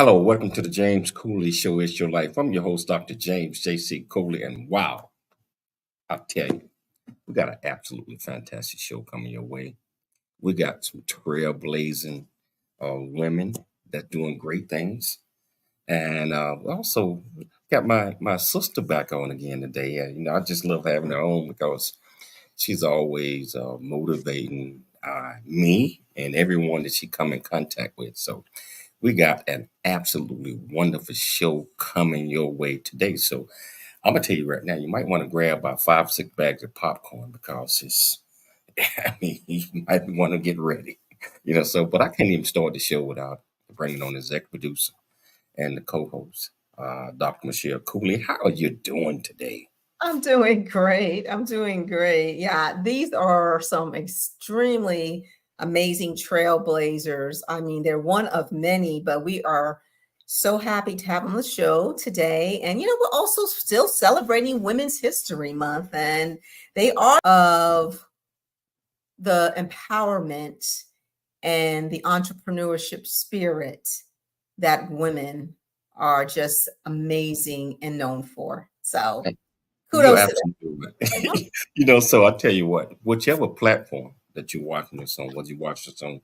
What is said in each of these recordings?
Hello, welcome to the James Cooley Show. It's your life. I'm your host, Dr. James J.C. Cooley, and wow, I'll tell you, we got an absolutely fantastic show coming your way. We got some trailblazing women that doing great things, and we also got my sister back on again today. I just love having her on because she's always motivating me and everyone that she come in contact with. So we got an absolutely wonderful show coming your way today. So I'm gonna tell you right now, you might want to grab about 5, 6 bags of popcorn because it's I mean, you might want to get ready. But I can't even start the show without bringing on the exec producer and the co-host, Dr. Michelle Cooley. How are you doing today? I'm doing great. I'm doing great. Yeah, these are some extremely amazing trailblazers. I mean, they're one of many, but we are so happy to have them on the show today. And, we're also still celebrating Women's History Month, and they are of the empowerment and the entrepreneurship spirit that women are just amazing and known for. So You're kudos to them. absolutely right. So I tell you what, whichever platform that you're watching this on, whether you watch this on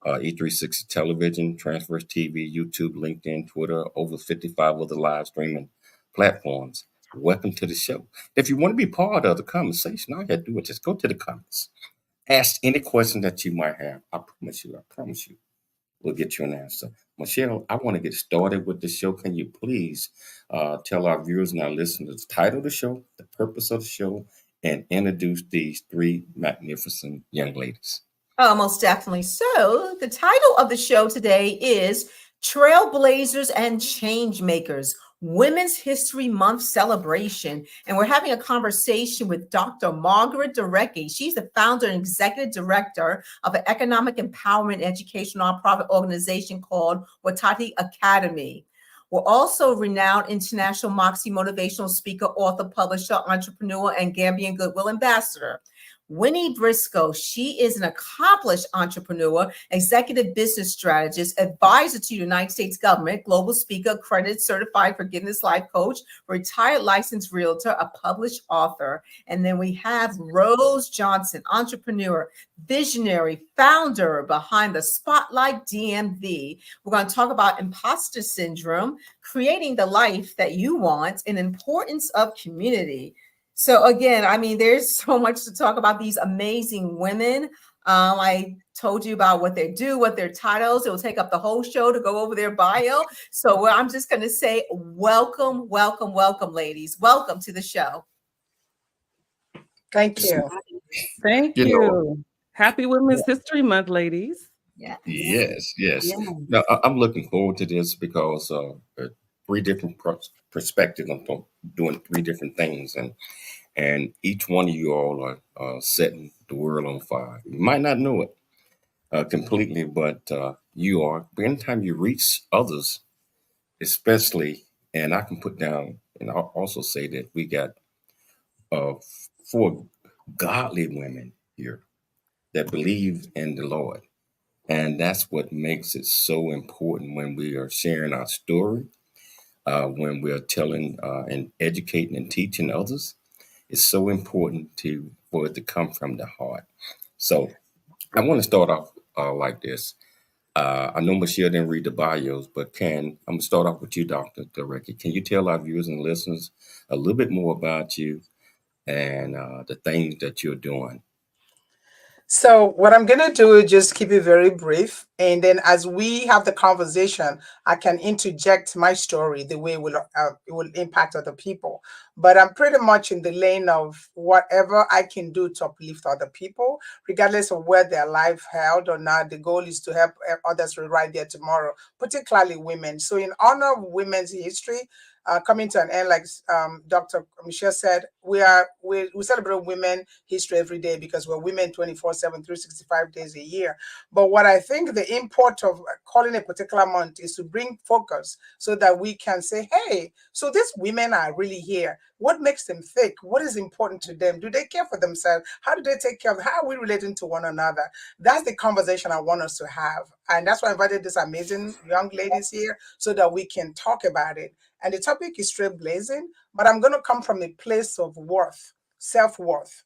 E360 television, Transverse TV, YouTube, LinkedIn, Twitter, over 55 other live streaming platforms, welcome to the show. If you want to be part of the conversation, all you have to do is just go to the comments. Ask any question that you might have. I promise you, we'll get you an answer. Michelle, I want to get started with the show. Can you please tell our viewers and our listeners the title of the show, the purpose of the show, and introduce these three magnificent young ladies? Oh, most definitely. So, the title of the show today is Trailblazers and Changemakers Women's History Month Celebration. And we're having a conversation with Dr. Margaret Durecki. She's the founder and executive director of an economic empowerment educational nonprofit organization called Watti Academy. We're also renowned international Moxie motivational speaker, author, publisher, entrepreneur, and Gambian Goodwill ambassador. Winnie Briscoe, she is an accomplished entrepreneur, executive business strategist, advisor to the United States government, global speaker, accredited certified forgiveness life coach, retired licensed realtor, a published author. And then we have Rose Johnson, entrepreneur, visionary, founder behind the Spotlight DMV. We're going to talk about imposter syndrome, creating the life that you want, and importance of community. So again, I mean, there's so much to talk about these amazing women. I told you about what they do, what their titles. It will take up the whole show to go over their bio. So I'm just going to say welcome, welcome, welcome, ladies. Welcome to the show. Thank you. Thank you. Happy Women's History Month, ladies. Yes. Now, I'm looking forward to this because three different perspectives on doing three different things, and each one of you all are setting the world on fire. You might not know it completely, but you are. But anytime you reach others, especially, and I can put down, and I'll also say that we got uh, four godly women here that believe in the Lord. And that's what makes it so important when we are sharing our story, when we're telling and educating and teaching others. It's so important for it to come from the heart. So I want to start off like this. I know Michelle didn't read the bios, but I'm gonna start off with you, Dr. Durecki. Can you tell our viewers and listeners a little bit more about you and the things that you're doing? So what I'm going to do is just keep it very brief. And then as we have the conversation, I can interject my story the way it will impact other people. But I'm pretty much in the lane of whatever I can do to uplift other people, regardless of where their life held or not. The goal is to help others rewrite their tomorrow, particularly women. So in honor of women's history, coming to an end, like Dr. Michelle said, we celebrate women history every day because we're women 24/7, 365 days a year. But what I think the import of calling a particular month is to bring focus so that we can say, hey, so these women are really here. What makes them thick? What is important to them? Do they care for themselves? How do they take care of, how are we relating to one another? That's the conversation I want us to have. And that's why I invited these amazing young ladies here so that we can talk about it. And the topic is trailblazing, but I'm going to come from a place of worth, self-worth.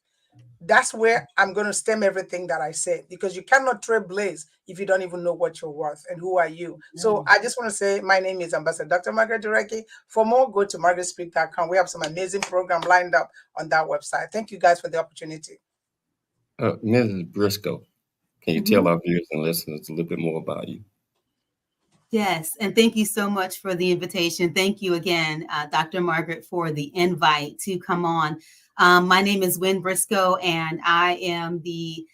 That's where I'm going to stem everything that I said, because you cannot trailblaze if you don't even know what you're worth and who are you. So I just want to say my name is Ambassador Dr. Margaret Dureki. For more, go to margaretspeak.com. We have some amazing program lined up on that website. Thank you guys for the opportunity. Mrs. Briscoe, can you tell our viewers and listeners a little bit more about you? Yes, and thank you so much for the invitation. Thank you again, Dr. Margaret, for the invite to come on. My name is Wynn Briscoe, and I am the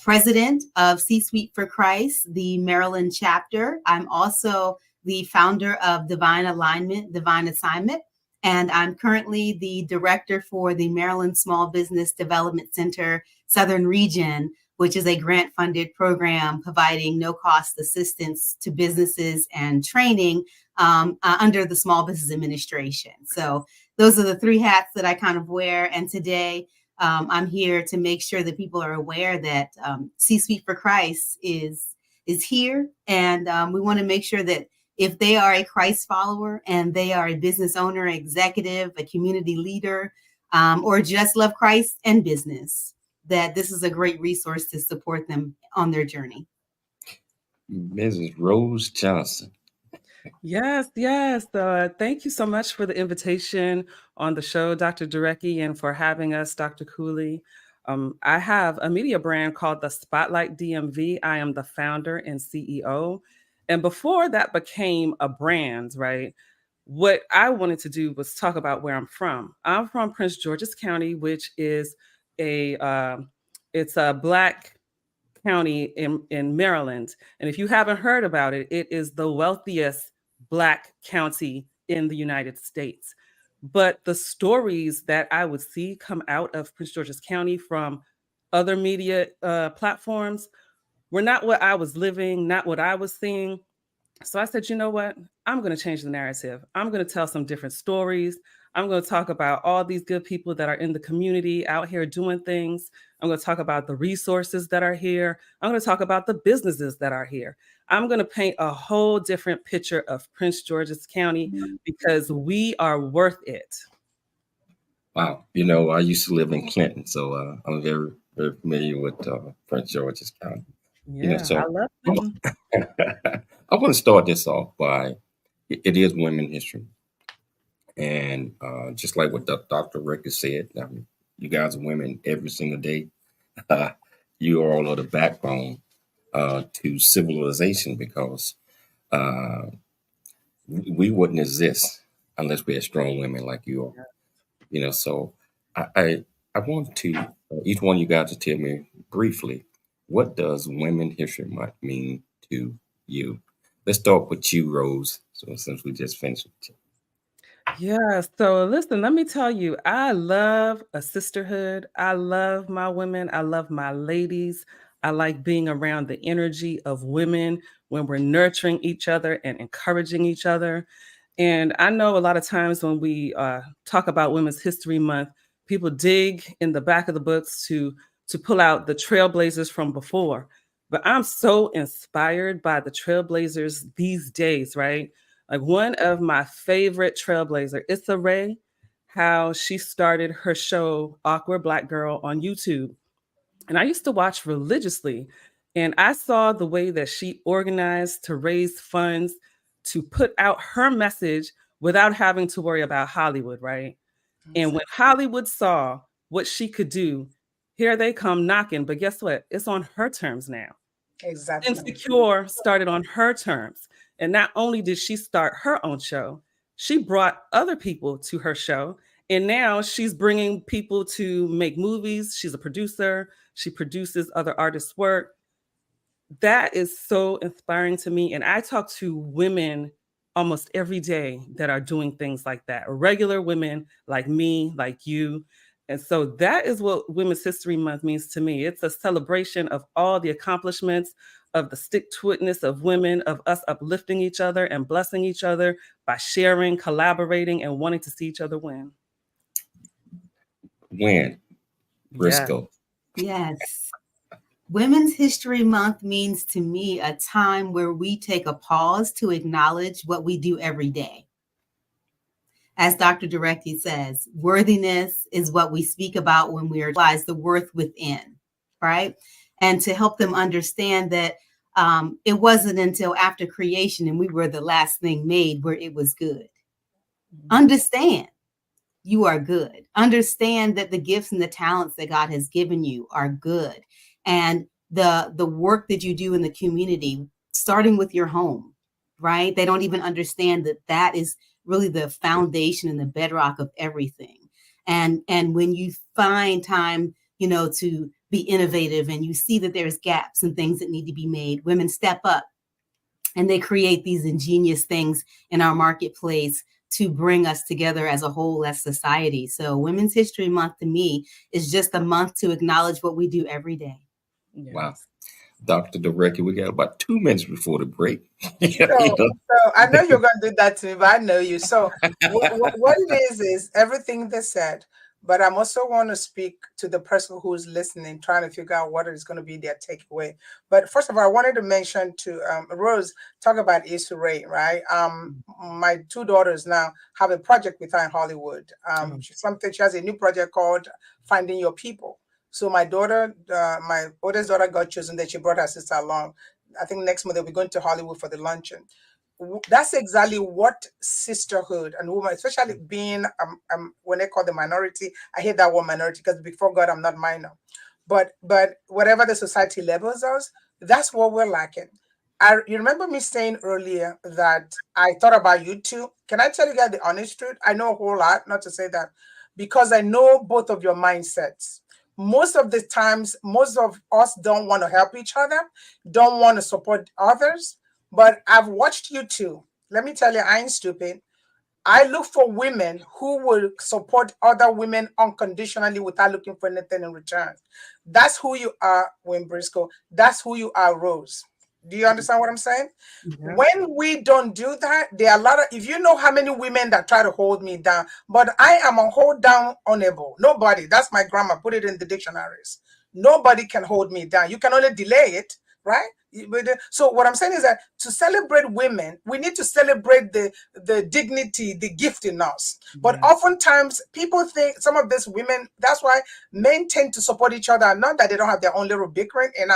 president of C-Suite for Christ, the Maryland chapter. I'm also the founder of Divine Alignment, Divine Assignment, and I'm currently the director for the Maryland Small Business Development Center Southern Region, which is a grant-funded program providing no-cost assistance to businesses and training under the Small Business Administration. So those are the three hats that I kind of wear. And today I'm here to make sure that people are aware that C-Suite for Christ is here. And we want to make sure that if they are a Christ follower and they are a business owner, executive, a community leader, or just love Christ and business, that this is a great resource to support them on their journey. Mrs. Rose Johnson. Yes. Thank you so much for the invitation on the show, Dr. Dureki, and for having us, Dr. Cooley. I have a media brand called the Spotlight DMV. I am the founder and CEO. And before that became a brand, right? What I wanted to do was talk about where I'm from. I'm from Prince George's County, which is it's a Black county in Maryland. And if you haven't heard about it, it is the wealthiest Black county in the United States. But the stories that I would see come out of Prince George's County from other media platforms were not what I was living, not what I was seeing. So I said, you know what? I'm going to change the narrative. I'm going to tell some different stories. I'm going to talk about all these good people that are in the community out here doing things. I'm going to talk about the resources that are here. I'm going to talk about the businesses that are here. I'm going to paint a whole different picture of Prince George's County because we are worth it. Wow. You know, I used to live in Clinton, so I'm very, very familiar with Prince George's County. Yeah, You know, so I love Clinton. I want to start this off by it is Women History. And just like what Dr. Rick said, you guys are women every single day. You all are the backbone to civilization because we wouldn't exist unless we had strong women like you are. You know, so I want to each one of you guys to tell me briefly, what does Women History Month mean to you? Let's start with you, Rose. So since we just finished with you. Yeah. So listen, let me tell you, I love a sisterhood. I love my women. I love my ladies. I like being around the energy of women when we're nurturing each other and encouraging each other. And I know a lot of times when we talk about Women's History Month, people dig in the back of the books to pull out the trailblazers from before. But I'm so inspired by the trailblazers these days, right? Like one of my favorite trailblazer, Issa Rae, how she started her show Awkward Black Girl on YouTube. And I used to watch religiously. And I saw the way that she organized to raise funds to put out her message without having to worry about Hollywood, right? And when Hollywood saw what she could do, here they come knocking. But guess what? It's on her terms now. Exactly. Insecure started on her terms. And not only did she start her own show, she brought other people to her show. And now she's bringing people to make movies. She's a producer. She produces other artists' work. That is so inspiring to me. And I talk to women almost every day that are doing things like that. Regular women like me, like you. And so that is what Women's History Month means to me. It's a celebration of all the accomplishments, of the stick-to-itness of women, of us uplifting each other and blessing each other by sharing, collaborating, and wanting to see each other win. Win, Briscoe. Yes. Women's History Month means to me a time where we take a pause to acknowledge what we do every day. As Dr. Durecki says, worthiness is what we speak about when we realize the worth within, right? And to help them understand that it wasn't until after creation and we were the last thing made where it was good. Understand you are good. Understand that the gifts and the talents that God has given you are good. And the work that you do in the community, starting with your home, right? They don't even understand that that is really the foundation and the bedrock of everything. And when you find time, to be innovative and you see that there's gaps and things that need to be made, women step up and they create these ingenious things in our marketplace to bring us together as a whole, as society. So Women's History Month to me is just a month to acknowledge what we do every day. Yes. Wow. Dr. Durecki, we got about 2 minutes before the break. So I know you're going to do that to me, but I know you. So what it is everything they said, but I'm also want to speak to the person who's listening, trying to figure out what is going to be their takeaway. But first of all, I wanted to mention to Rose, talk about Issa Rae, right? My 2 daughters now have a project with her in Hollywood. She has a new project called Finding Your People. So my daughter, my oldest daughter got chosen, that she brought her sister along. I think next month they'll be going to Hollywood for the luncheon. That's exactly what sisterhood and woman, especially being when they call the minority. I hate that word minority because before God, I'm not minor. But whatever the society labels us, that's what we're lacking. You remember me saying earlier that I thought about you too. Can I tell you guys the honest truth? I know a whole lot, not to say that, because I know both of your mindsets. Most of the times, most of us don't want to help each other, don't want to support others. But I've watched you too. Let me tell you, I ain't stupid. I look for women who will support other women unconditionally without looking for anything in return. That's who you are, Win Briscoe. That's who you are, Rose. Do you understand what I'm saying? Yeah. When we don't do that, there are a lot of, if you know how many women that try to hold me down, but I am a hold down unable. Nobody, that's my grammar, put it in the dictionaries. Nobody can hold me down. You can only delay it, right? So what I'm saying is that to celebrate women, we need to celebrate the dignity, the gift in us. But oftentimes people think some of these women, that's why men tend to support each other. Not that they don't have their own little bickering. And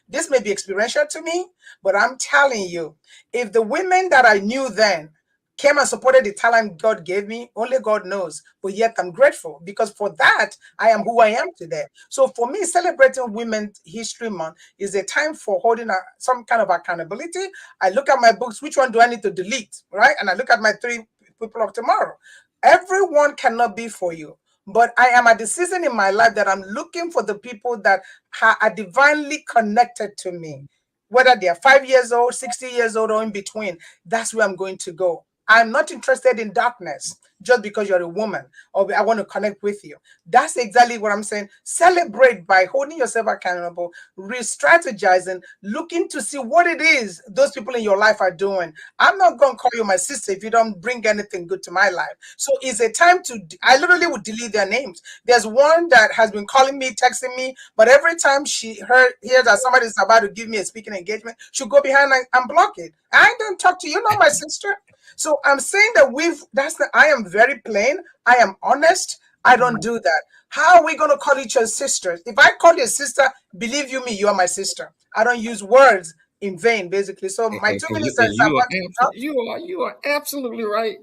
this may be experiential to me, but I'm telling you, if the women that I knew then came and supported the talent God gave me, only God knows. But yet I'm grateful, because for that, I am who I am today. So for me, celebrating Women's History Month is a time for holding some kind of accountability. I look at my books, which one do I need to delete, right? And I look at my 3 people of tomorrow. Everyone cannot be for you. But I am at the season in my life that I'm looking for the people that are divinely connected to me. Whether they are 5 years old, 60 years old, or in between, that's where I'm going to go. I'm not interested in darkness just because you're a woman or I want to connect with you. That's exactly what I'm saying. Celebrate by holding yourself accountable, re-strategizing, looking to see what it is those people in your life are doing. I'm not going to call you my sister if you don't bring anything good to my life. So it's a time to, I literally would delete their names. There's one that has been calling me, texting me, but every time she hears that somebody is about to give me a speaking engagement, she'll go behind and block it. I don't talk to you, not my sister. So I'm saying that I am very plain. I am honest. I don't do that. How are we going to call each other sisters? If I call you a sister, believe you me, you are my sister. I don't use words in vain, basically. So my 2 minutes is about to be up. You are absolutely right.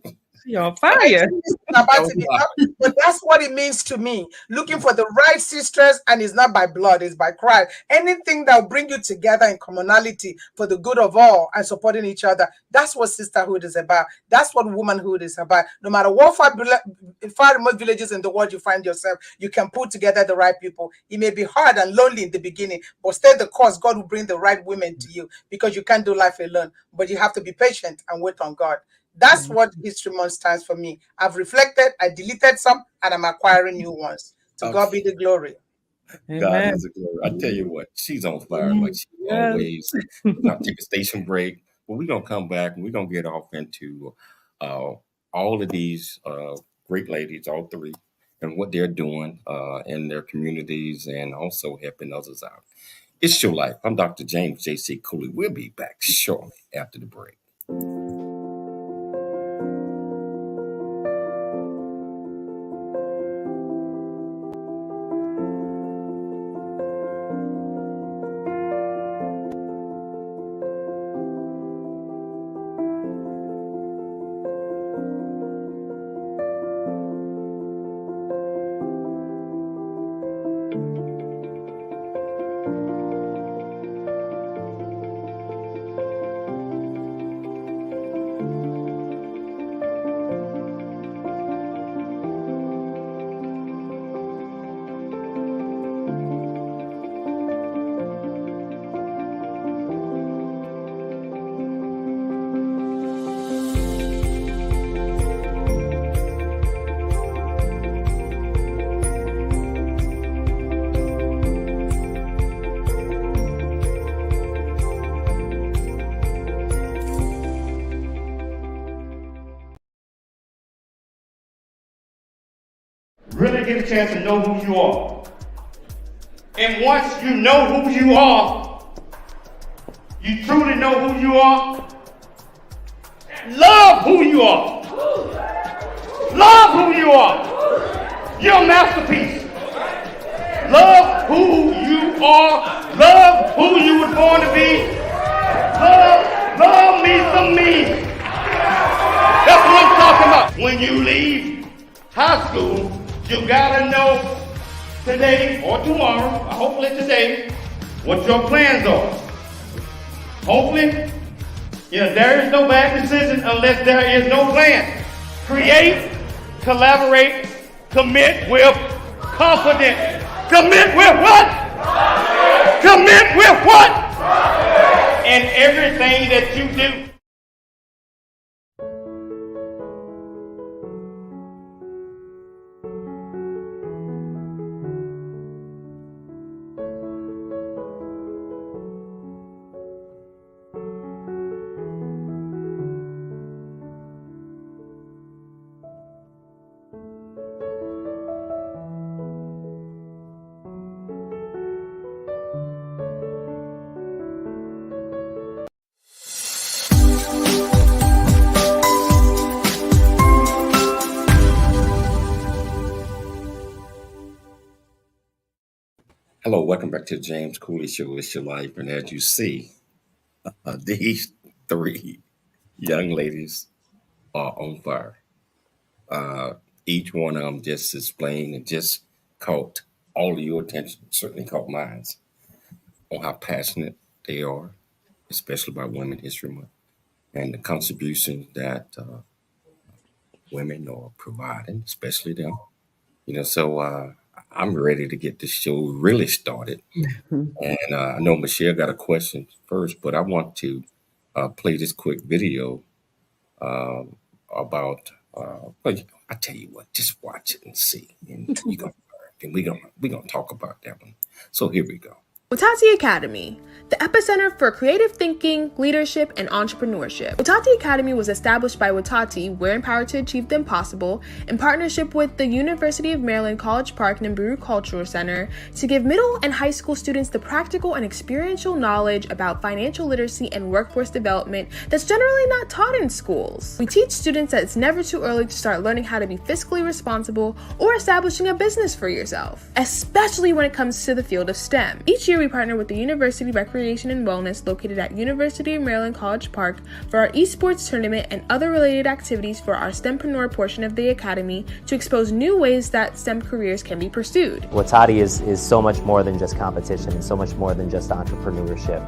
You're on fire. About to be up, but that's what it means to me. Looking for the right sisters, and it's not by blood, it's by Christ. Anything that will bring you together in commonality for the good of all and supporting each other. That's what sisterhood is about. That's what womanhood is about. No matter what far remote villages in the world you find yourself, you can put together the right people. It may be hard and lonely in the beginning, but stay the course. God will bring the right women to you, because you can't do life alone. But you have to be patient and wait on God. That's what History Month stands for me. I've reflected, I deleted some, and I'm acquiring new ones. To God be the glory. God is a glory. I tell you what, she's on fire like she always. We're going to take a station break, but we're going to come back and we're going to get off into all of these great ladies, all three, and what they're doing in their communities and also helping others out. It's Your Life. I'm Dr. James J.C. Cooley. We'll be back shortly after the break. Really get a chance to know who you are. And once you know who you are, you truly know who you are, love who you are. Love who you are. You're a masterpiece. Love who you are. Love who you were born to be. Love me some me. That's what I'm talking about. When you leave high school, you gotta know today or tomorrow, or hopefully today, what your plans are. Hopefully, there is no bad decision unless there is no plan. Create, collaborate, commit with confidence. Commit with what? Commit with what? And everything that you do. Hello, welcome back to the James Cooley Show. It's Your Life. And as you see, these three young ladies are on fire. Each one of them just explained and just caught all of your attention, certainly caught mine, on how passionate they are, especially about Women History Month, and the contribution that women are providing, especially them. So I'm ready to get this show really started. And I know Michelle got a question first, but I want to play this quick video about. But I tell you what, just watch it and see, and you're gonna learn. And we're gonna talk about that one. So here we go. Watti Academy, the epicenter for creative thinking, leadership, and entrepreneurship. Watti Academy was established by Watti, We're Empowered to Achieve the Impossible, in partnership with the University of Maryland College Park Nimburu Cultural Center to give middle and high school students the practical and experiential knowledge about financial literacy and workforce development that's generally not taught in schools. We teach students that it's never too early to start learning how to be fiscally responsible or establishing a business for yourself, especially when it comes to the field of STEM. Each year, we partner with the University Recreation and Wellness located at University of Maryland College Park for our esports tournament and other related activities for our STEMpreneur portion of the Academy to expose new ways that STEM careers can be pursued. Watti is so much more than just competition and so much more than just entrepreneurship.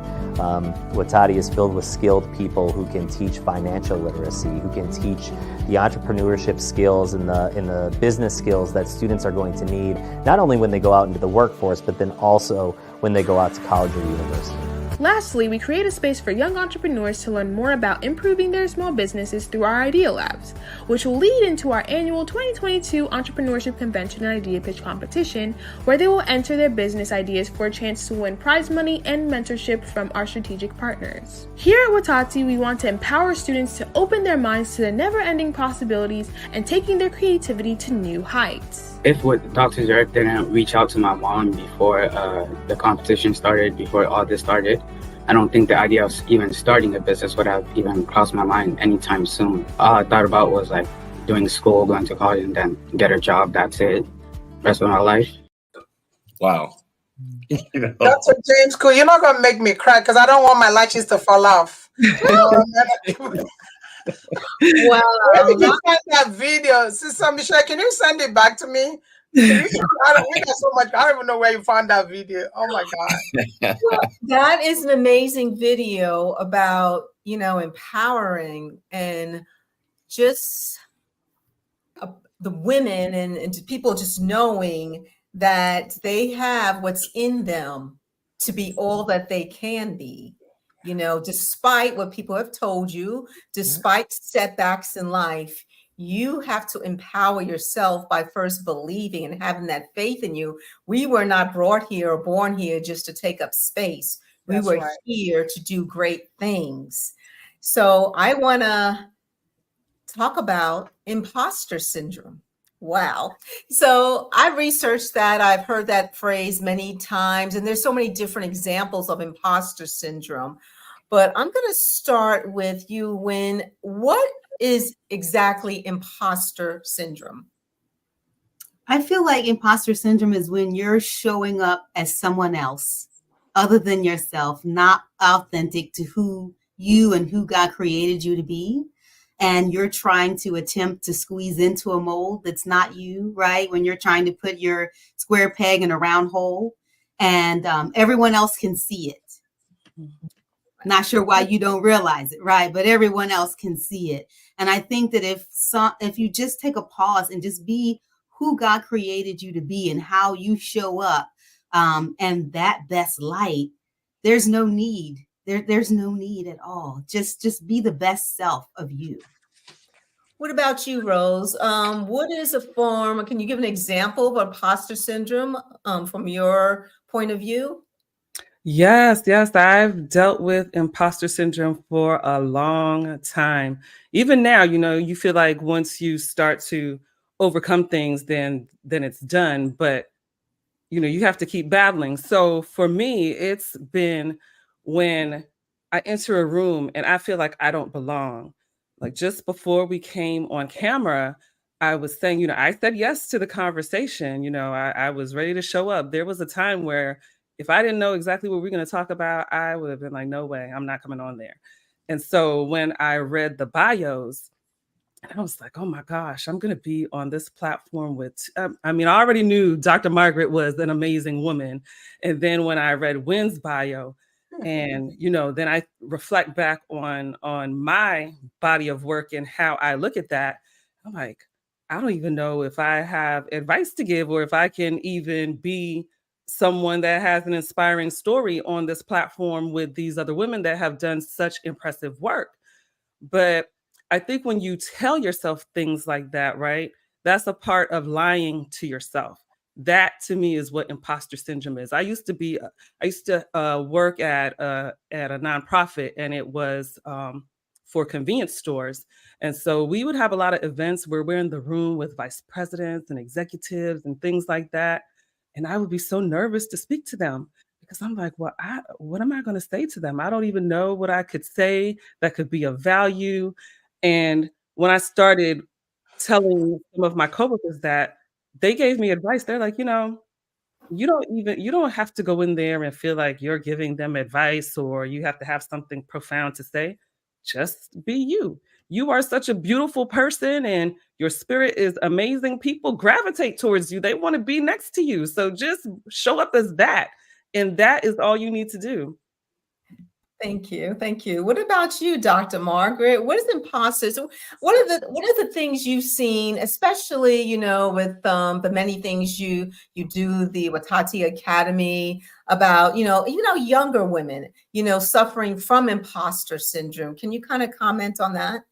Watti is filled with skilled people who can teach financial literacy, who can teach the entrepreneurship skills and the business skills that students are going to need, not only when they go out into the workforce, but then also when they go out to college or university. Lastly, we create a space for young entrepreneurs to learn more about improving their small businesses through our Idea Labs, which will lead into our annual 2022 Entrepreneurship Convention and Idea Pitch Competition, where they will enter their business ideas for a chance to win prize money and mentorship from our strategic partners. Here at Watti, we want to empower students to open their minds to the never-ending possibilities and taking their creativity to new heights. If Dr. Direct didn't reach out to my mom before the competition started, before all this started, I don't think the idea of even starting a business would have even crossed my mind anytime soon. All I thought about was like doing school, going to college, and then get a job. That's it. Rest of my life. Wow. Dr. James, cool. You're not gonna make me cry because I don't want my lashes to fall off. Wow. Where did you find that video? Sister Michelle, can you send it back to me? We got so much. I don't even know where you found that video. Oh my God. Well, that is an amazing video about, empowering and just the women and people just knowing that they have what's in them to be all that they can be. Despite what people have told you, despite setbacks in life, you have to empower yourself by first believing and having that faith in you. We were not brought here or born here just to take up space. We were here to do great things. So I want to talk about imposter syndrome. Wow. So I researched that. I've heard that phrase many times, and there's so many different examples of imposter syndrome. But I'm going to start with you, Win. What is exactly imposter syndrome? I feel like imposter syndrome is when you're showing up as someone else other than yourself, not authentic to who you and who God created you to be. And you're trying to attempt to squeeze into a mold that's not you, right? When you're trying to put your square peg in a round hole, and everyone else can see it. Not sure why you don't realize it, right? But everyone else can see it. And I think that if you just take a pause and just be who God created you to be and how you show up, and that best light, there's no need. There's no need at all. Just be the best self of you. What about you, Rose? What is a form? Can you give an example of imposter syndrome from your point of view? Yes. I've dealt with imposter syndrome for a long time. Even now, you feel like once you start to overcome things, then it's done. But, you have to keep battling. So for me, it's been when I enter a room and I feel like I don't belong. Like just before we came on camera, I was saying, I said yes to the conversation. I was ready to show up. There was a time where if I didn't know exactly what we were going to talk about, I would have been like, no way, I'm not coming on there. And so when I read the bios, I was like, oh my gosh, I'm going to be on this platform with, I already knew Dr. Margaret was an amazing woman. And then when I read Wynn's bio, and, then I reflect back on my body of work and how I look at that. I'm like, I don't even know if I have advice to give or if I can even be someone that has an inspiring story on this platform with these other women that have done such impressive work. But I think when you tell yourself things like that, right, that's a part of lying to yourself. That to me is what imposter syndrome is. I used to work at a nonprofit, and it was for convenience stores. And so we would have a lot of events where we're in the room with vice presidents and executives and things like that. And I would be so nervous to speak to them because I'm like, well, what am I going to say to them? I don't even know what I could say that could be of value. And when I started telling some of my coworkers that, they gave me advice. They're like, you don't have to go in there and feel like you're giving them advice or you have to have something profound to say. Just be you. You are such a beautiful person and your spirit is amazing. People gravitate towards you. They want to be next to you. So just show up as that. And that is all you need to do. Thank you. Thank you. What about you, Dr. Margaret? What is imposters? What are the things you've seen, especially, with the many things you do, the Watti Academy, about, younger women, suffering from imposter syndrome. Can you kind of comment on that?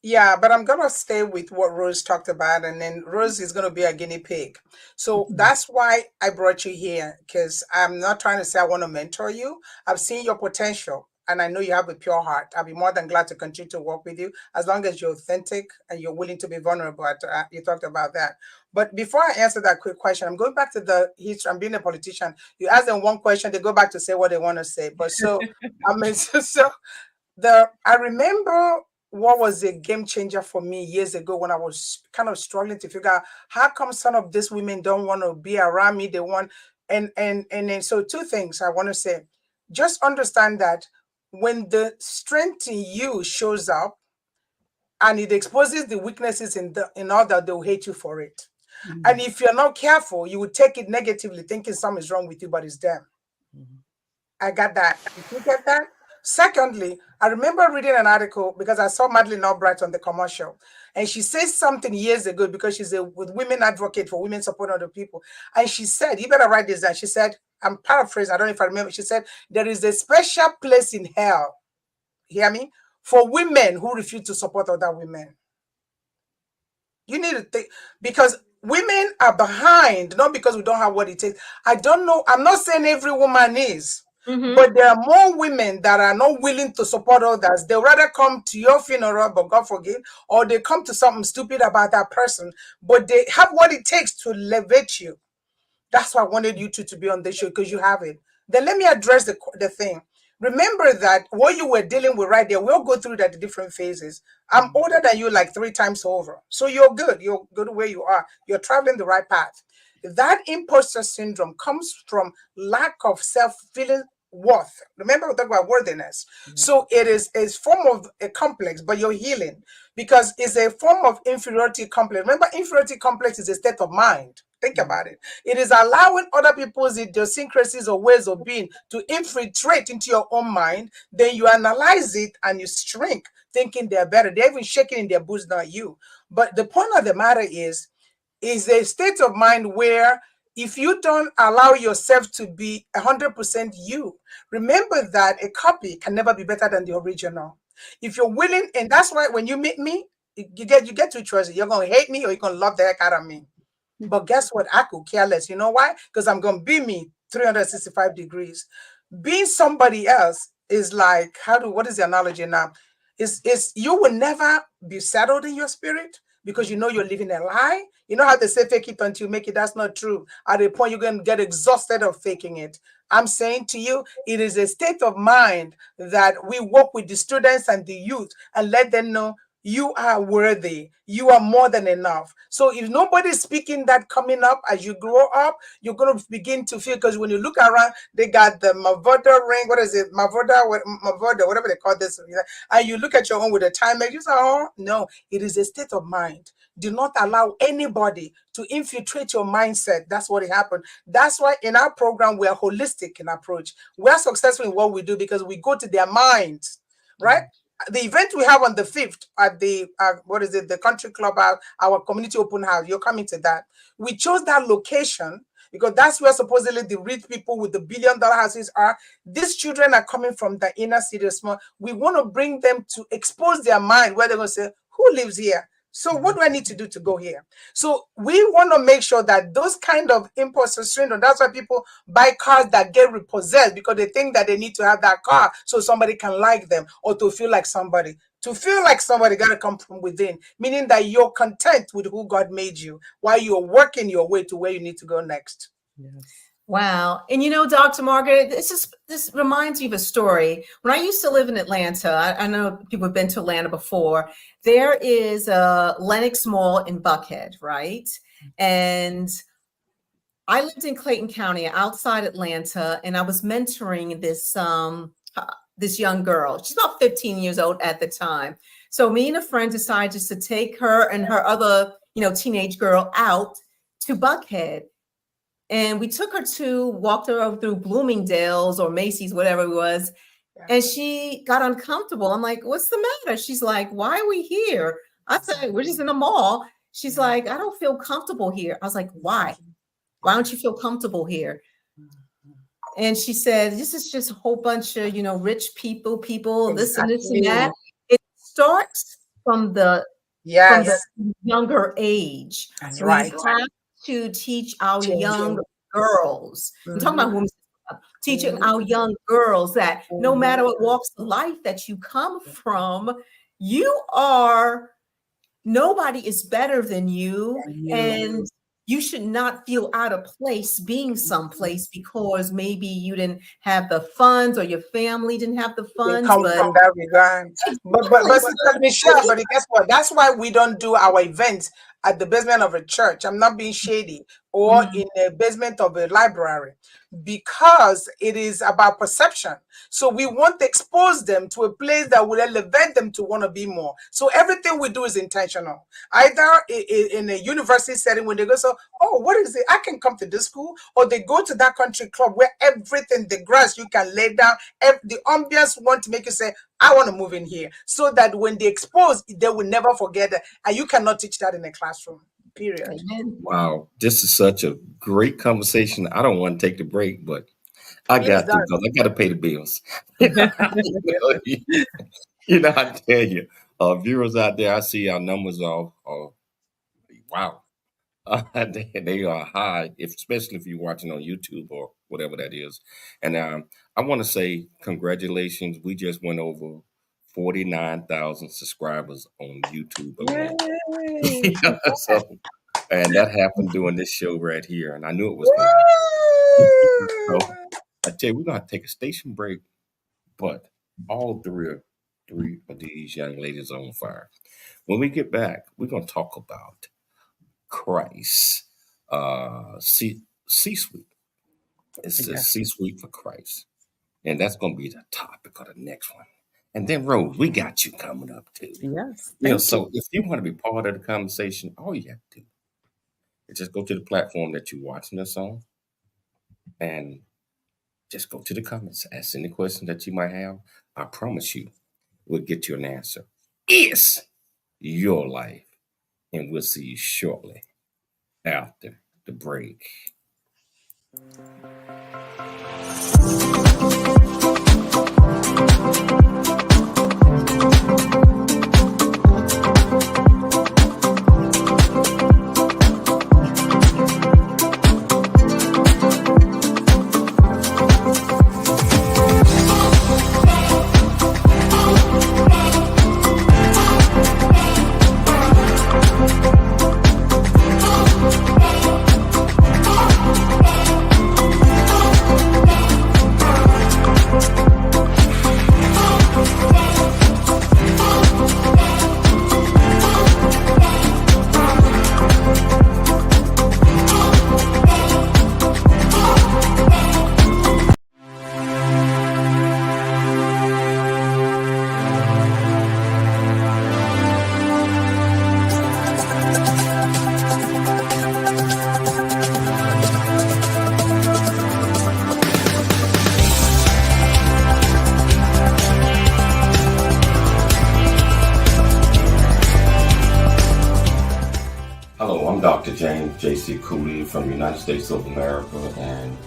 Yeah, but I'm gonna stay with what Rose talked about, and then Rose is gonna be a guinea pig. So that's why I brought you here, because I'm not trying to say I want to mentor you. I've seen your potential, and I know you have a pure heart. I'll be more than glad to continue to work with you as long as you're authentic and you're willing to be vulnerable. You talked about that. But before I answer that quick question, I'm going back to the history. I'm being a politician. You ask them one question, they go back to say what they want to say. But so I mean, I remember what was a game changer for me years ago when I was kind of struggling to figure out how come some of these women don't want to be around me. They want, and then so two things I want to say. Just understand that when the strength in you shows up and it exposes the weaknesses in order, they'll hate you for it. Mm-hmm. And if you're not careful, you will take it negatively, thinking something is wrong with you, but it's them. Mm-hmm. I got that. Did you get that? Secondly, I remember reading an article because I saw Madeleine Albright on the commercial, and she says something years ago because she's a women advocate for women supporting other people. And she said, you better write this down. She said, I'm paraphrasing, I don't know if I remember. She said, there is a special place in hell, hear me, for women who refuse to support other women. You need to think, because women are behind, not because we don't have what it takes. I don't know. I'm not saying every woman is. Mm-hmm. But there are more women that are not willing to support others. They'll rather come to your funeral, but God forgive, or they come to something stupid about that person, but they have what it takes to elevate you. That's why I wanted you two to be on this show, because you have it. Then let me address the thing. Remember that what you were dealing with right there, we'll go through that at different phases. I'm older than you like 3 times over. So you're good. You're good where you are. You're traveling the right path. That imposter syndrome comes from lack of self-feeling worth. Remember, we talk about worthiness. Mm-hmm. So it is a form of a complex, but you're healing because it's a form of inferiority complex. Remember, inferiority complex is a state of mind. Think about it. It is allowing other people's idiosyncrasies or ways of being to infiltrate into your own mind. Then you analyze it and you shrink, thinking they're better. They're even shaking in their boots, not you. But the point of the matter is a state of mind where if you don't allow yourself to be 100% you, remember that a copy can never be better than the original. If you're willing, and that's why when you meet me, you get 2 choices. You're going to hate me or you're going to love the heck out of me. But guess what? I could care less. You know why? Because I'm going to be me 365 degrees. Being somebody else is like, what is the analogy now? Is you will never be settled in your spirit because you know you're living a lie. You know how they say fake it until you make it? That's not true. At a point, you're going to get exhausted of faking it. I'm saying to you, it is a state of mind that we work with the students and the youth and let them know you are worthy. You are more than enough. So if nobody's speaking that coming up as you grow up, you're going to begin to feel, because when you look around, they got the Mavoda ring. What is it? Mavoda, whatever they call this. And you look at your own with a timer. You say, oh, no, it is a state of mind. Do not allow anybody to infiltrate your mindset. That's what happened. That's why in our program, we are holistic in approach. We are successful in what we do because we go to their minds, right? The event we have on the 5th at the the country club, our community open house, you're coming to that. We chose that location because that's where supposedly the rich people with the $1 billion houses are. These children are coming from the inner city. Small. We want to bring them to expose their mind, where they're going to say, who lives here? So what do I need to do to go here? So we want to make sure that those kind of imposter syndrome, that's why people buy cars that get repossessed, because they think that they need to have that car so somebody can like them or to feel like somebody. To feel like somebody got to come from within, meaning that you're content with who God made you while you're working your way to where you need to go next. Yes. Wow. And Dr. Margaret, this reminds me of a story. When I used to live in Atlanta, I know people have been to Atlanta before. There is a Lenox Mall in Buckhead, right? And I lived in Clayton County outside Atlanta, and I was mentoring this young girl. She's about 15 years old at the time. So me and a friend decided just to take her and her other, teenage girl out to Buckhead. And we took her walked her over through Bloomingdale's or Macy's, whatever it was. And she got uncomfortable. I'm like, what's the matter? She's like, why are we here? I said, we're just in the mall. She's like, I don't feel comfortable here. I was like, why? Why don't you feel comfortable here? And she said, this is just a whole bunch of, rich people, this and this and that. It starts from the younger age. That's We right. have to teach our young girls. I'm talking about women. Teaching our young girls that no matter what walks of life that you come from, nobody is better than you. And you should not feel out of place being someplace because maybe you didn't have the funds or your family didn't have the funds. Come from that regard. But Michelle, but guess what? That's why we don't do our events at the basement of a church. I'm not being shady, or in the basement of a library, because it is about perception. So we want to expose them to a place that will elevate them to want to be more. So everything we do is intentional. Either in a university setting, when they go, what is it? I can come to this school, or they go to that country club where everything, the grass you can lay down, the ambience want to make you say, I want to move in here, so that when they expose, they will never forget that. And you cannot teach that in a classroom, period. Wow. This is such a great conversation. I don't want to take the break, but I got to, because I got to pay the bills. I tell you, viewers out there, I see our numbers are wow. They are high, especially if you're watching on YouTube or whatever that is. And I want to say congratulations. We just went over 49,000 subscribers on YouTube alone. And that happened during this show right here. And I knew it was going to. So I tell you, we're going to take a station break, but all three of these young ladies are on fire. When we get back, we're going to talk about Christ, C-suite. It's the C-suite for Christ. And that's going to be the topic of the next one. And then, Rose, we got you coming up too. Yes. So if you want to be part of the conversation, all you have to do is just go to the platform that you're watching this on and just go to the comments. Ask any question that you might have. I promise you, we'll get you an answer. It's your life. And we'll see you shortly after the break. Dr. James J.C. Cooley from the United States of America, and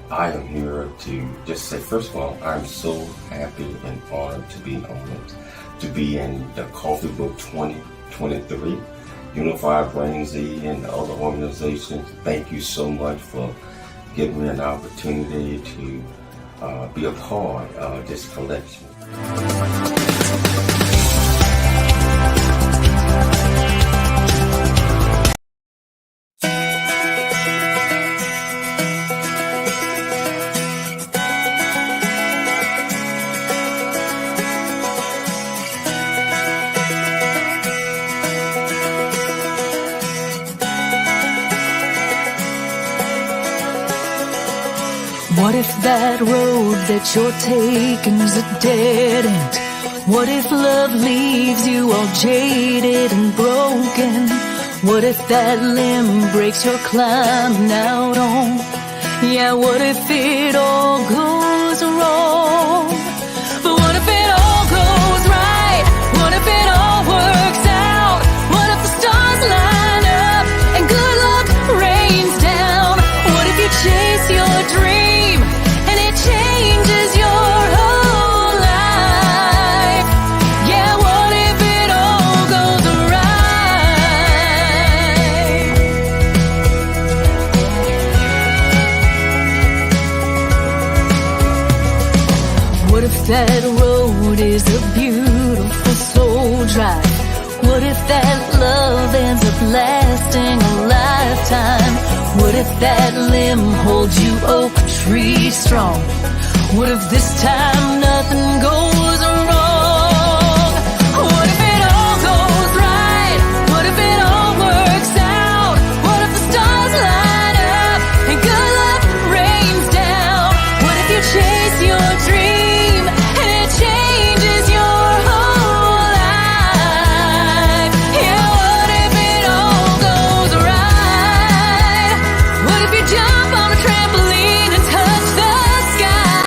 I am here to just say, first of all, I'm so happy and honored to be honored to be in the Coffee Book 2023, Unified Brain Z and the other organizations. Thank you so much for giving me an opportunity to be a part of this collection. What if that road that you're taking's a dead end? What if love leaves you all jaded and broken? What if that limb breaks you're climbing out on? Yeah, what if it all goes wrong? that road is a beautiful soul drive? What if that love ends up lasting a lifetime? What if that limb holds you oak tree strong? What if this time nothing goes wrong? What if it all goes right? What if it all works out? What if the stars line up and good luck rains down? What if you chase your dream and it changes your whole life? Yeah, what if it all goes right? What if you jump on a trampoline and touch the sky?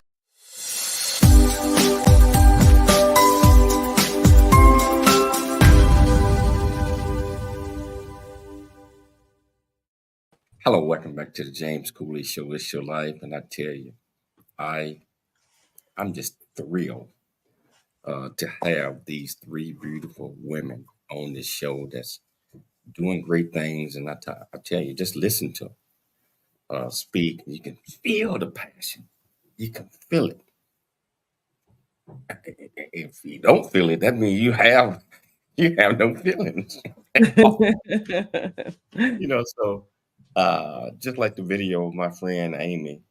Hello, welcome back to the James Cooley Show. It's your life, and I tell you, I'm just thrilled to have these three beautiful women on this show that's doing great things. And I tell you, just listen to them speak, and you can feel the passion. You can feel it. If you don't feel it, that means you have no feelings. So just like the video of my friend Amy,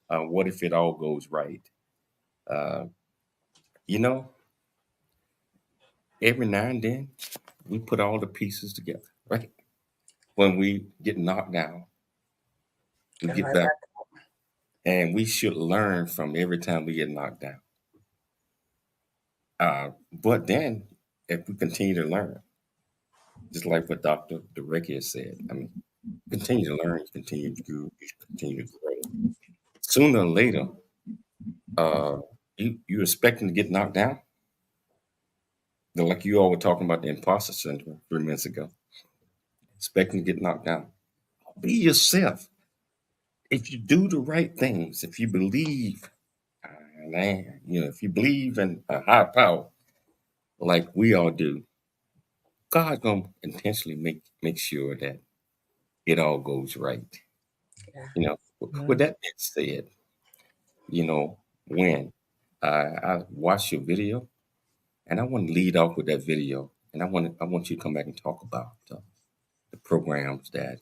what if it all goes right? You know, every now and then we put all the pieces together, right? When we get knocked down, we And get right back, back. and we should learn from every time we get knocked down. But then, if we continue to learn, just like what Dr. Durecki has said, I mean, continue to learn, continue to do, continue to grow. Sooner or later, you're expecting to get knocked down. Like you all were talking about the imposter syndrome 3 minutes ago, expecting to get knocked down. Be yourself. If you do the right things, if you believe, if you believe in a higher power, like we all do, God's gonna intentionally make sure that it all goes right. Yeah. With that being said, when I watched your video, and I want to lead off with that video, and I want you to come back and talk about the programs that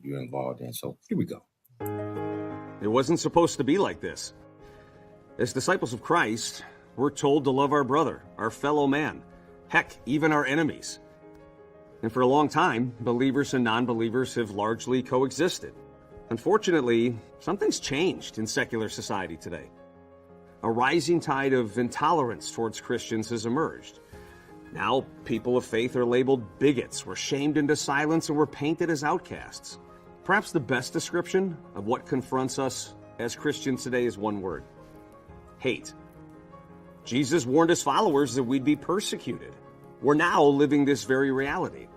you're involved in. So here we go. It wasn't supposed to be like this. As disciples of Christ, we're told to love our brother, our fellow man, heck, even our enemies. And for a long time, believers and non-believers have largely coexisted. Unfortunately, something's changed in secular society today. A rising tide of intolerance towards Christians has emerged. Now, people of faith are labeled bigots, we're shamed into silence, and we're painted as outcasts. Perhaps the best description of what confronts us as Christians today is one word: hate. Jesus warned his followers that we'd be persecuted. We're now living this very reality.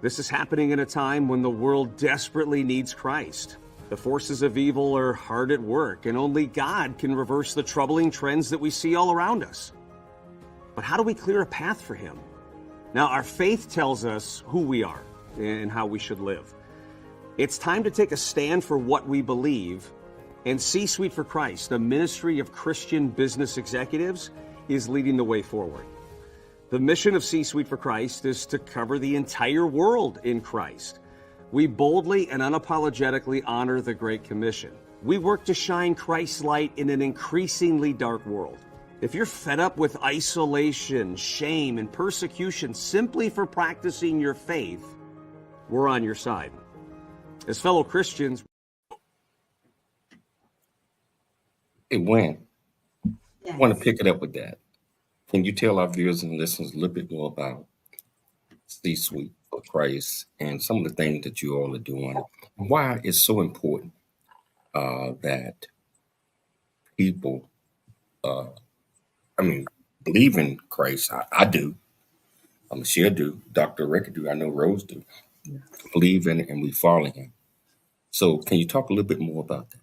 This is happening in a time when the world desperately needs Christ. The forces of evil are hard at work, and only God can reverse the troubling trends that we see all around us. But how do we clear a path for him? Now, our faith tells us who we are and how we should live. It's time to take a stand for what we believe, and C-Suite for Christ, a ministry of Christian business executives, is leading the way forward. The mission of C-Suite for Christ is to cover the entire world in Christ. We boldly and unapologetically honor the Great Commission. We work to shine Christ's light in an increasingly dark world. If you're fed up with isolation, shame, and persecution simply for practicing your faith, we're on your side. As fellow Christians, Hey, Wayne, Yes. I want to pick it up with that. Can you tell our viewers and listeners a little bit more about C-Suite for Christ and some of the things that you all are doing, and why it's so important that people, believe in Christ? I do. I'm sure do. Dr. Ricker do. I know Rose do. Believe in it, and we follow him. So can you talk a little bit more about that?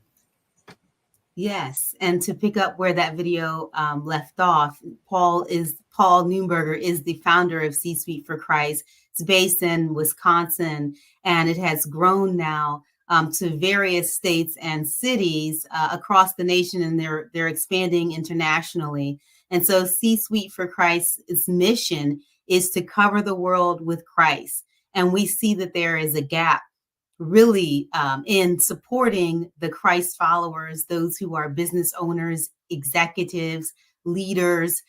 Yes, and to pick up where that video left off, Paul Neumberger is the founder of C-Suite for Christ. It's based in Wisconsin, and it has grown now to various states and cities across the nation, and they're expanding internationally. And so C-Suite for Christ's mission is to cover the world with Christ. And we see that there is a gap really in supporting the Christ followers, those who are business owners, executives, leaders,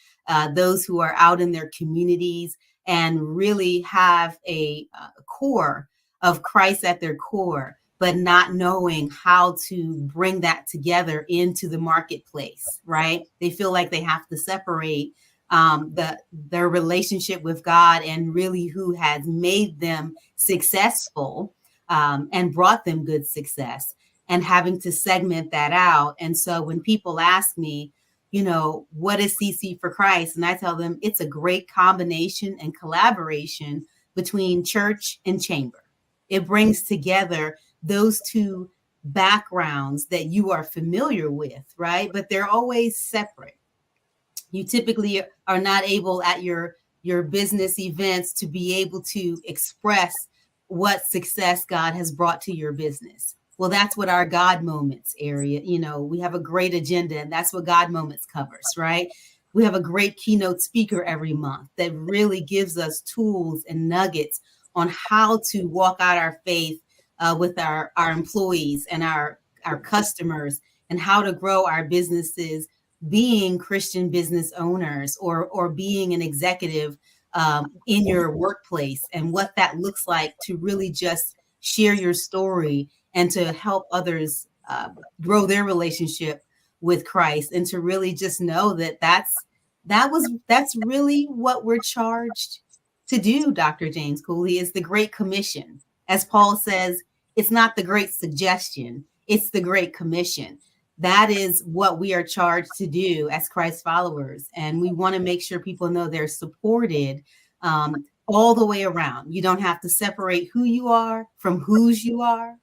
those who are out in their communities and really have a core of Christ at their core, but not knowing how to bring that together into the marketplace, right? They feel like they have to separate their relationship with God and really who has made them successful and brought them good success, and having to segment that out. And so when people ask me, you know, what is CC for Christ? And I tell them it's a great combination and collaboration between church and chamber. It brings together those two backgrounds that you are familiar with, right? But they're always separate. You typically are not able at your business events to be able to express what success God has brought to your business. Well, that's what our God Moments area, you know, we have a great agenda, and that's what God Moments covers, right? We have a great keynote speaker every month that really gives us tools and nuggets on how to walk out our faith with our employees and our customers, and how to grow our businesses being Christian business owners or being an executive in your workplace, and what that looks like to really just share your story and to help others grow their relationship with Christ, and to really just know that that's really what we're charged to do. Dr. James Cooley, is the Great Commission. As Paul says, it's not the Great Suggestion, it's the Great Commission. That is what we are charged to do as Christ followers. And we want to make sure people know they're supported all the way around. You don't have to separate who you are from whose you are.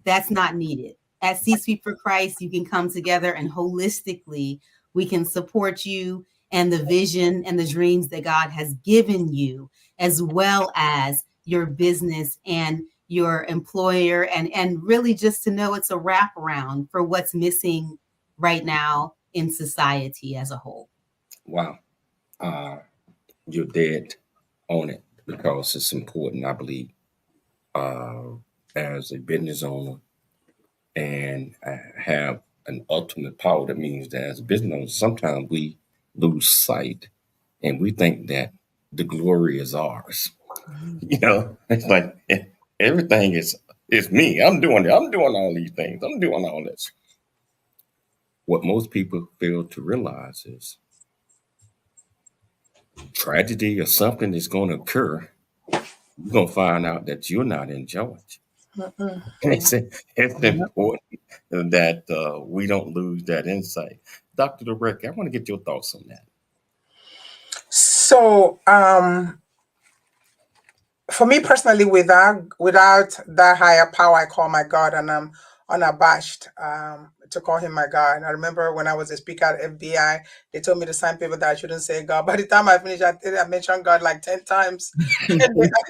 That's not needed. At C-Suite for Christ, you can come together and holistically, we can support you and the vision and the dreams that God has given you, as well as your business and your employer, and really just to know it's a wraparound for what's missing right now in society as a whole. Wow. You're dead on it, because it's important, I believe, as a business owner and have an ultimate power. That means that as a business owner, sometimes we lose sight and we think that the glory is ours. You know, it's like everything is me. I'm doing it. I'm doing all these things. I'm doing all this. What most people fail to realize is tragedy or something is going to occur. You're going to find out that you're not in charge. It's important that we don't lose that insight. Dr. Durek, I want to get your thoughts on that. So, for me personally, without that higher power I call my God, and I'm unabashed to call him my God. I remember when I was a speaker at FBI, they told me to sign paper that I shouldn't say God. By the time I finished, I mentioned God like 10 times. And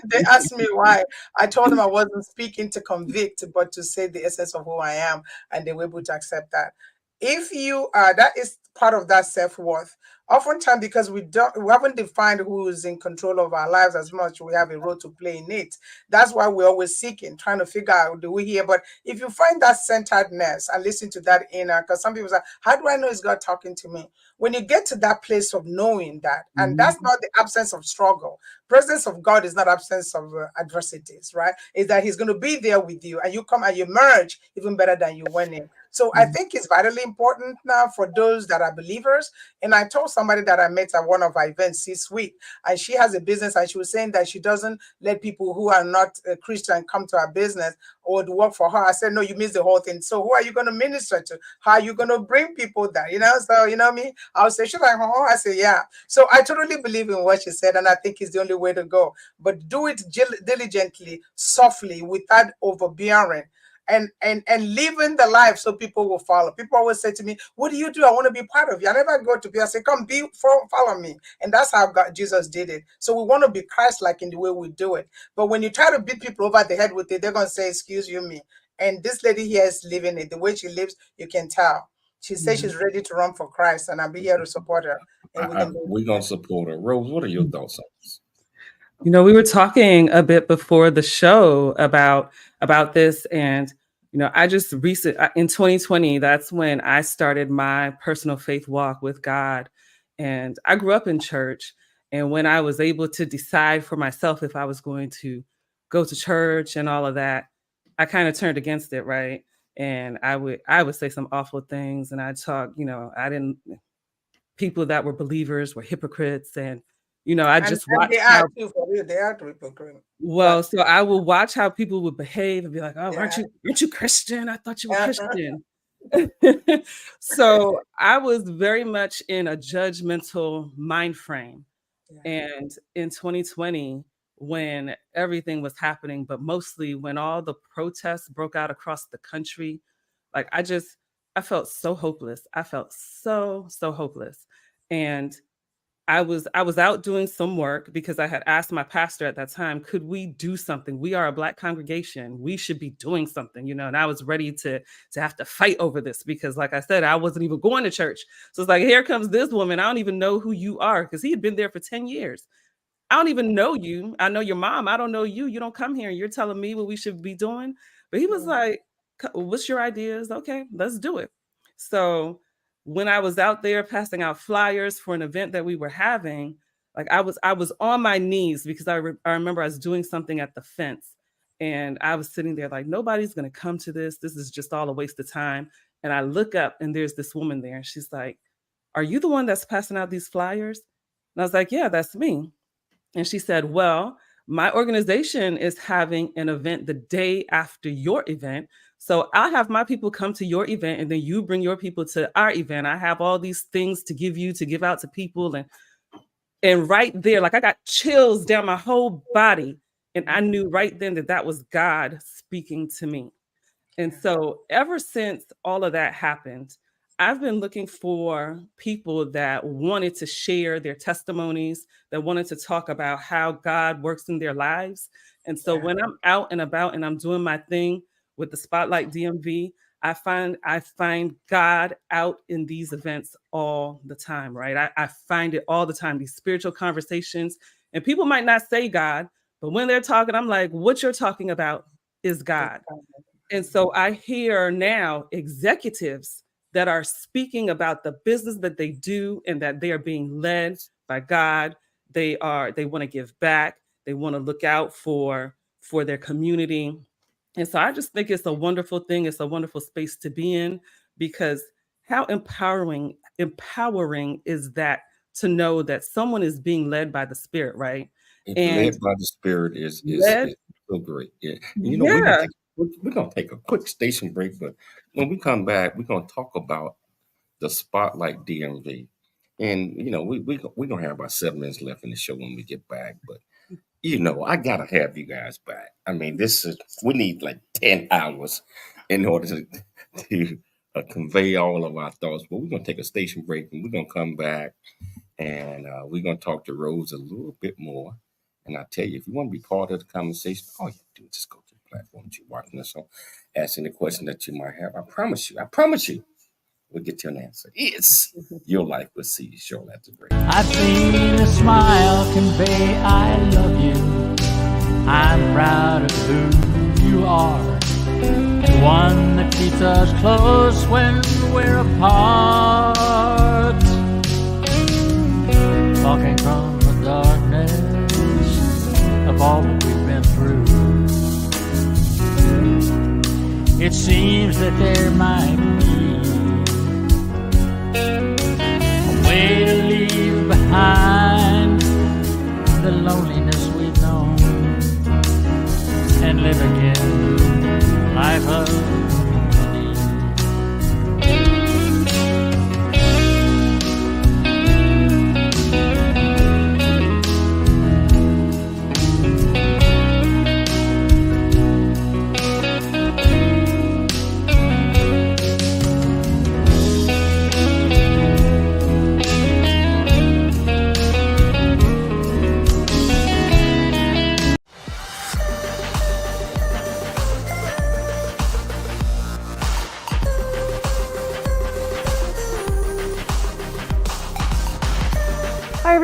they asked me why. I told them I wasn't speaking to convict, but to say the essence of who I am, and they were able to accept that. If you that is part of that self-worth. Oftentimes, because we haven't defined who is in control of our lives as much, we have a role to play in it. That's why we're always seeking, trying to figure out, do we hear? But if you find that centeredness and listen to that inner, because some people say, how do I know it's God talking to me? When you get to that place of knowing that, and that's not the absence of struggle. Presence of God is not absence of adversities, right? Is that he's going to be there with you, and you come and you merge even better than you went in. So I think it's vitally important now for those that are believers. And I told somebody that I met at one of our events, C-Suite, and she has a business, and she was saying that she doesn't let people who are not Christian come to her business or to work for her. I said, no, you missed the whole thing. So who are you going to minister to? How are you going to bring people there? You know, so you know me. I would say, should I? I say, yeah. So I totally believe in what she said, and I think it's the only way to go. But do it diligently, softly, without overbearing. And living the life so people will follow. People always say to me, what do you do? I want to be part of you. I never go to people. I say, come follow me. And that's how Jesus did it. So we want to be Christ-like in the way we do it. But when you try to beat people over the head with it, they're going to say, excuse you me. And this lady here is living it. The way she lives, you can tell. She says she's ready to run for Christ, and I'll be here to support her. And we're going to support her. Rose, what are your thoughts on this? You know, we were talking a bit before the show about this, and you know, I just in 2020, that's when I started my personal faith walk with God. And I grew up in church, and when I was able to decide for myself if I was going to go to church and all of that, I kind of turned against it, right? And I would say some awful things, and I'd talk, you know, people that were believers were hypocrites, and you know, I just watched they are too, for real. They are hypocrites. Well, so I will watch how people would behave and be like, "Oh, aren't you Christian? I thought you were Christian." So I was very much in a judgmental mind frame. And in 2020, when everything was happening, but mostly when all the protests broke out across the country, like I felt so hopeless. I felt so hopeless. And I was out doing some work because I had asked my pastor at that time, could we do something? We are a Black congregation. We should be doing something, you know, and I was ready to have to fight over this because, like I said, I wasn't even going to church. So it's like, here comes this woman. I don't even know who you are, because he had been there for 10 years. I don't even know you. I know your mom. I don't know you. You don't come here and you're telling me what we should be doing. But he was like, what's your ideas? Okay, let's do it. So when I was out there passing out flyers for an event that we were having, like I was on my knees because I remember I was doing something at the fence, and I was sitting there like, nobody's going to come to this. This is just all a waste of time. And I look up and there's this woman there. And she's like, are you the one that's passing out these flyers? And I was like, yeah, that's me. And she said, well, my organization is having an event the day after your event. So I'll have my people come to your event, and then you bring your people to our event. I have all these things to give out to people. And right there, like I got chills down my whole body. And I knew right then that was God speaking to me. And so ever since all of that happened, I've been looking for people that wanted to share their testimonies, that wanted to talk about how God works in their lives. And so when I'm out and about and I'm doing my thing with the Spotlight DMV, I find God out in these events all the time, right? I find it all the time, these spiritual conversations. And people might not say God, but when they're talking, I'm like, what you're talking about is God. And so I hear now executives that are speaking about the business that they do and that they are being led by God. They want to give back. They want to look out for their community. And so I just think it's a wonderful thing. It's a wonderful space to be in, because how empowering is that, to know that someone is being led by the Spirit, right? And led by the Spirit is so great. Yeah. And, you know, we're going to take a quick station break, but when we come back, we're going to talk about the Spotlight DMV. And, you know, we're going to have about 7 minutes left in the show when we get back. But, you know, I got to have you guys back. I mean, we need like 10 hours in order to convey all of our thoughts. But we're going to take a station break, and we're going to come back, and we're going to talk to Rose a little bit more. And I tell you, if you want to be part of the conversation, all you do is just go to the platform that you're watching us on, ask any question that you might have. I promise you, we'll get you an answer. Yes, your life will see you shortly after the break. I've seen a smile convey I love you. I'm proud of who you are, and one that keeps us close when we're apart. Talking from the darkness of all that we've been through, it seems that there might be a way to leave behind the loneliness we've known and live again life of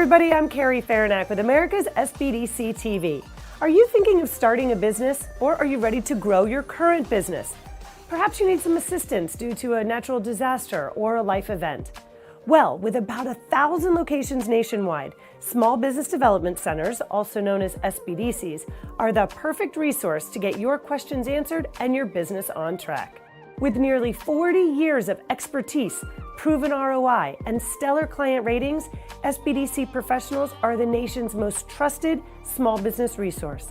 everybody, I'm Carrie Farinack with America's SBDC TV. Are you thinking of starting a business, or are you ready to grow your current business? Perhaps you need some assistance due to a natural disaster or a life event. Well, with about 1,000 locations nationwide, Small Business Development Centers, also known as SBDCs, are the perfect resource to get your questions answered and your business on track. With nearly 40 years of expertise, proven ROI, and stellar client ratings, SBDC professionals are the nation's most trusted small business resource.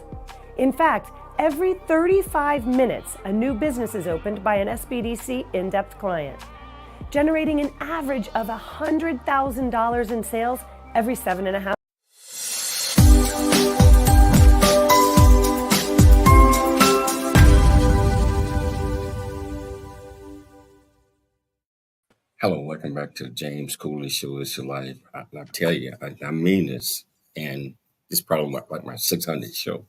In fact, every 35 minutes, a new business is opened by an SBDC in-depth client, generating an average of $100,000 in sales every 7.5. Hello, welcome back to James Cooley Show. It's your life. I tell you, I mean this, and it's probably like my 600th show.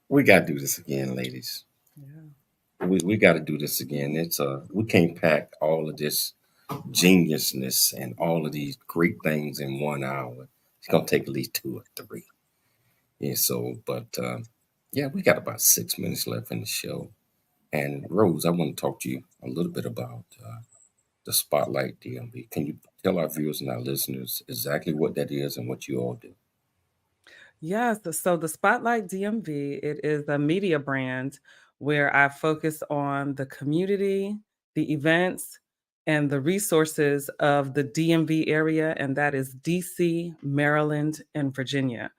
We got to do this again, ladies. Yeah. We got to do this again. It's we can't pack all of this geniusness and all of these great things in 1 hour. It's gonna take at least 2 or 3. Yeah. So, but yeah, we got about 6 minutes left in the show. And Rose, I want to talk to you a little bit about the Spotlight DMV. Can you tell our viewers and our listeners exactly what that is and what you all do? Yes, so the Spotlight DMV, it is a media brand where I focus on the community, the events, and the resources of the DMV area, and that is DC, Maryland, and Virginia.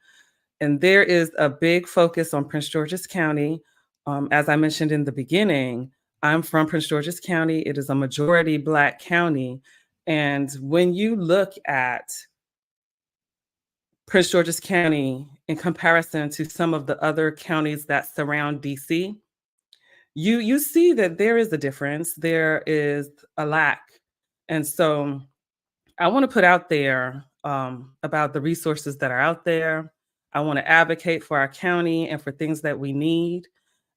And there is a big focus on Prince George's County. As I mentioned in the beginning, I'm from Prince George's County. It is a majority Black county. And when you look at Prince George's County in comparison to some of the other counties that surround DC, you see that there is a difference. There is a lack. And so I want to put out there about the resources that are out there. I want to advocate for our county and for things that we need.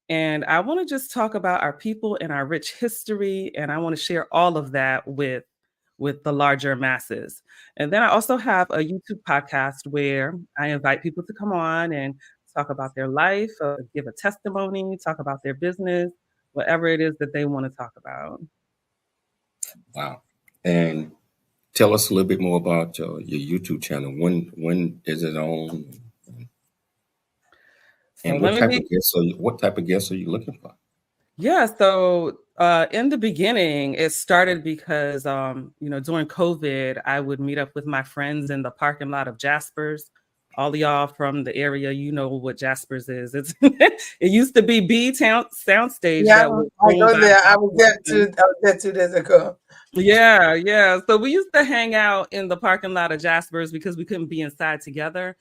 And I want to just talk about our people and our rich history. And I want to share all of that with the larger masses. And then I also have a YouTube podcast where I invite people to come on and talk about their life, give a testimony, talk about their business, whatever it is that they want to talk about. Wow. And tell us a little bit more about your YouTube channel. When is it on? And what type of guests are you looking for? Yeah, so in the beginning, it started because during COVID, I would meet up with my friends in the parking lot of Jasper's. All of y'all from the area, you know what Jasper's is. It's it used to be B-Town Soundstage. Yeah, I go there. I was there 2 days ago. Yeah. So we used to hang out in the parking lot of Jasper's because we couldn't be inside together.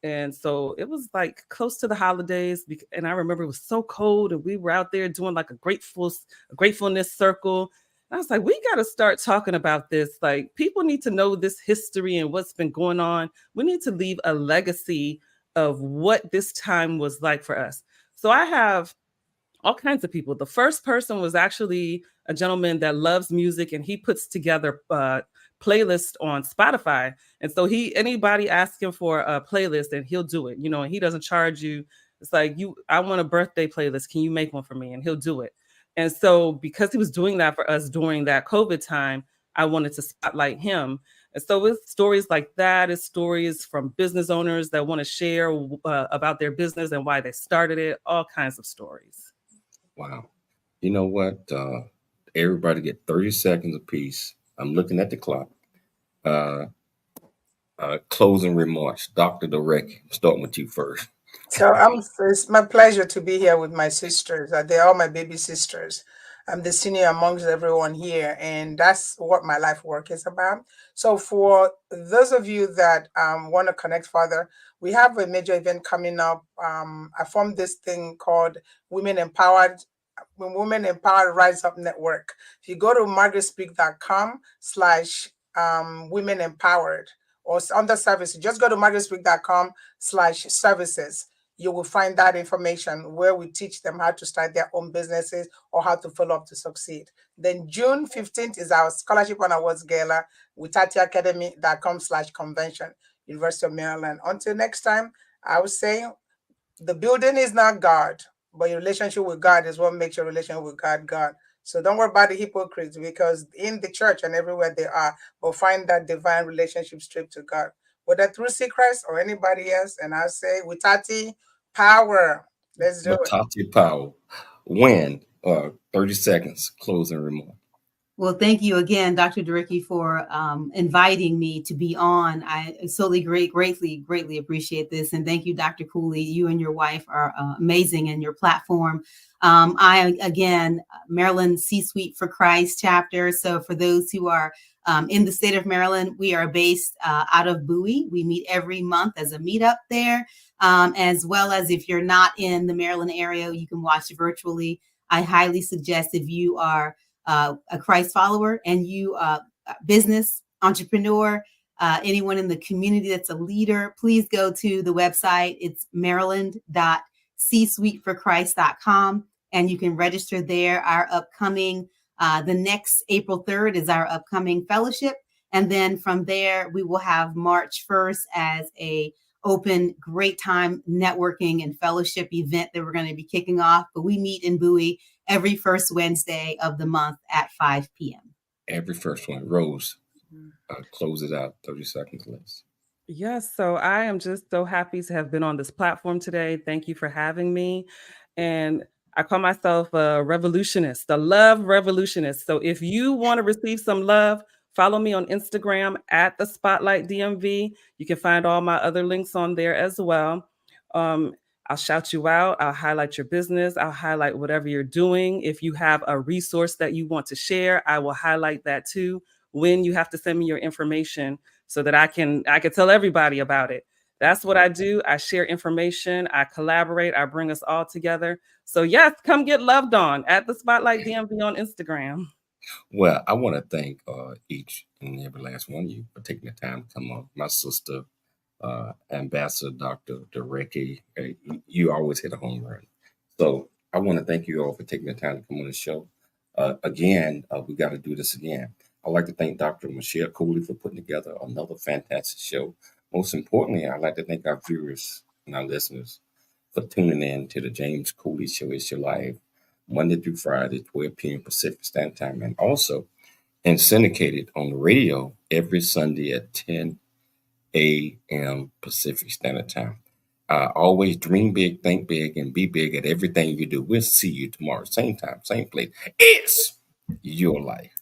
And so it was like close to the holidays. And I remember it was so cold and we were out there doing like a gratefulness circle. And I was like, we got to start talking about this. Like, people need to know this history and what's been going on. We need to leave a legacy of what this time was like for us. So I have all kinds of people. The first person was actually a gentleman that loves music, and he puts together playlist on Spotify. And so anybody ask him for a playlist and he'll do it, and he doesn't charge you. It's like, I want a birthday playlist. Can you make one for me? And he'll do it. And so because he was doing that for us during that COVID time, I wanted to spotlight him. And so with stories like that, it's stories from business owners that want to share about their business and why they started it, all kinds of stories. Wow. You know what? Everybody get 30 seconds apiece. I'm looking at the clock. Closing remarks. Dr. Durek, starting with you first. So it's my pleasure to be here with my sisters. They're all my baby sisters. I'm the senior amongst everyone here, and that's what my life work is about. So for those of you that want to connect further, we have a major event coming up. I formed this thing called Women Empowered Rise Up Network. If you go to margaretspeak.com/women empowered or under services, just go to margaretspeak.com/services. you will find that information where we teach them how to start their own businesses or how to follow up to succeed. Then June 15th is our Scholarship and Awards Gala with wattiacademy.com/convention, University of Maryland. Until next time, I would say the building is not God, but your relationship with God is what makes your relationship with God God. So don't worry about the hypocrites, because in the church and everywhere they are, will find that divine relationship straight to God, whether through Christ or anybody else. And I say, with Tati, power. Let's do it. Watti Power. Win. 30 seconds. Closing remark. Well, thank you again, Dr. Derecki, for inviting me to be on. I solely greatly appreciate this. And thank you, Dr. Cooley. You and your wife are amazing in your platform. I, again, Maryland C-Suite for Christ chapter. So for those who are in the state of Maryland, we are based out of Bowie. We meet every month as a meetup there, as well as if you're not in the Maryland area, you can watch virtually. I highly suggest, if you are a Christ follower and you business entrepreneur, anyone in the community that's a leader, please go to the website. It's maryland.csuiteforchrist.com, and you can register there. Our upcoming, the next April 3rd is our upcoming fellowship. And then from there, we will have March 1st as a open, great time networking and fellowship event that we're going to be kicking off. But we meet in Bowie every first Wednesday of the month at 5 p.m. Every first one. Rose, close it out. 30 seconds less. Yes, so I am just so happy to have been on this platform today. Thank you for having me. And I call myself a revolutionist, a love revolutionist. So if you want to receive some love, follow me on Instagram at the Spotlight DMV. You can find all my other links on there as well. I'll shout you out. I'll highlight your business. I'll highlight whatever you're doing. If you have a resource that you want to share, I will highlight that too. When you have to send me your information so that I can tell everybody about it. That's what I do. I share information. I collaborate. I bring us all together. So yes, come get loved on at the Spotlight DMV on Instagram. Well, I want to thank each and every last one of you for taking the time to come on. My sister, Ambassador Dr. Derecki, you always hit a home run. So I want to thank you all for taking the time to come on the show. Again, we got to do this again. I'd like to thank Dr. Michelle Cooley for putting together another fantastic show. Most importantly, I'd like to thank our viewers and our listeners for tuning in to the James Cooley Show. It's your live Monday through Friday, 12 p.m. Pacific Standard Time, and also syndicated on the radio every Sunday at 10 a.m. Pacific Standard Time. Always dream big, think big, and be big at everything you do. We'll see you tomorrow, same time, same place. It's your life.